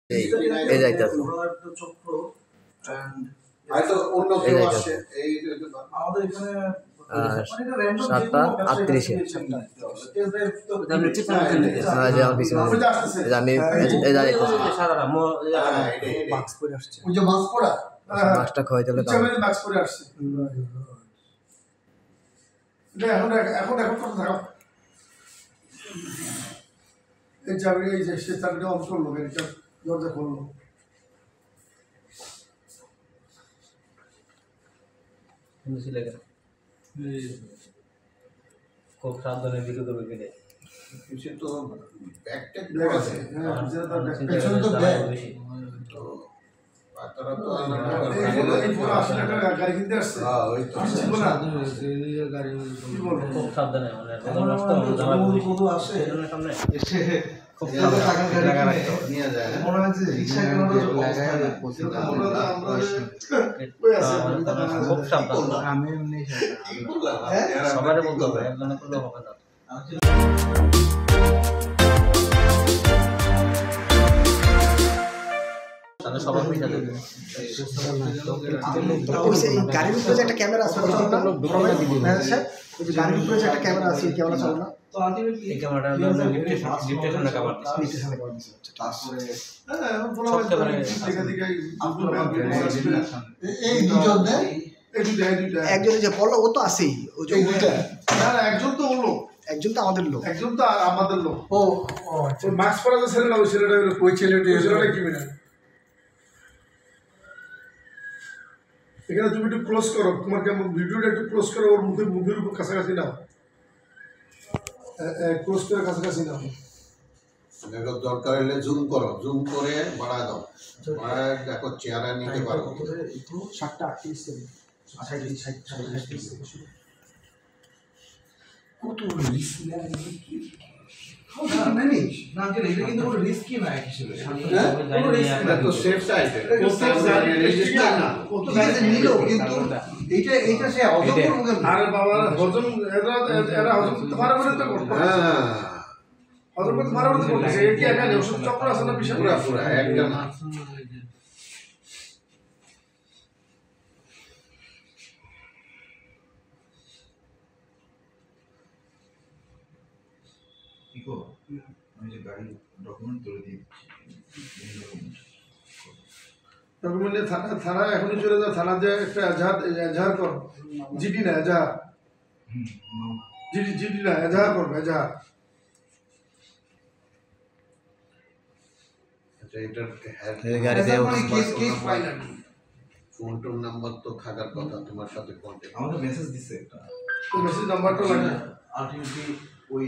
এই যাইতেছে সাতটা 38-এ আমি মাছটা খাওয়াই দিলে এই চাবি এই যে সে চাবিটা অফ করলো গাড়িটা দরজা খুললো খুব সাবধানে ভিডিও করবে কেটে কিছু তো ব্যাগটা ব্যাগ আছে হ্যাঁ পেছনে তো ব্যাগ তো পাতারা তো এই পুরো 80 লাখ টাকা গাড়ি কিনতে আসছে হ্যাঁ ওই তো ছিল না গাড়ি কি বলবো খুব সাবধানে মানে কত আসে সামনে এসে খুব সাবধানে টাকা রাখতে নিয়ে যায় মনে হয় যে রিকশা কেনার খুব সাবধানে আমি এমনি সবারই বলতে হবে একজনে করলে হবে না গাড়ির উপরে যে একটা ক্যামেরা আছে গাড়ির উপরে যে একটা ক্যামেরা আছে ক্যামেরা চলে না তো আলটিমেটলি এই ক্যামেরাটা লিফটেশনে কভার দিছে তারপরে এই দুজন না একজন যে পড়লো ও তো আছেই ওই যে না একজন তো হলো একজন তো আমাদের লোক একজন তো আমাদের লোক ও মাস্ক পরা যে ছেলেটা ওই ছেলেটা ওই ছেলেটা কি মিলে এখানে তুমি একটু ক্লোজ করো তোমার কেমন ভিডিওটা একটু ক্লোজ করো ওর মুখের উপর কাছাকাছি নাও ক্লোজ করে কাছাকাছি নাও দরকার হলে জুম করো জুম করে বাড়া দাও বাড়ায় দেখো চেহারা নিতে পারো 7:38 কত রিস্ক তো সেফ সাইড এইটা সে হজম করবে আরে বাবা হজম এরা হজম করতে পারে বলে তো করতে হজম করতে পারে বলে করতেছে কি একা ওষুধ চক্র আছে না বিশাল পুরো একদম আমি যে গাড়ি ডকুমেন্ট তুলে দিচ্ছি ডকুমেন্টে থানা এখনই চলে যাও থানা যে একটা এজাহার কর জিডি না এজাহার জিডি না এজাহার করবে এজাহার ফোন টোন নাম্বার তো থাকার কথা তোমার সাথে কন্ট্যাক্ট আমাকে মেসেজ দিচ্ছে একটা তো মেসেজ নাম্বারটা লাগে আলটিমেটলি ওই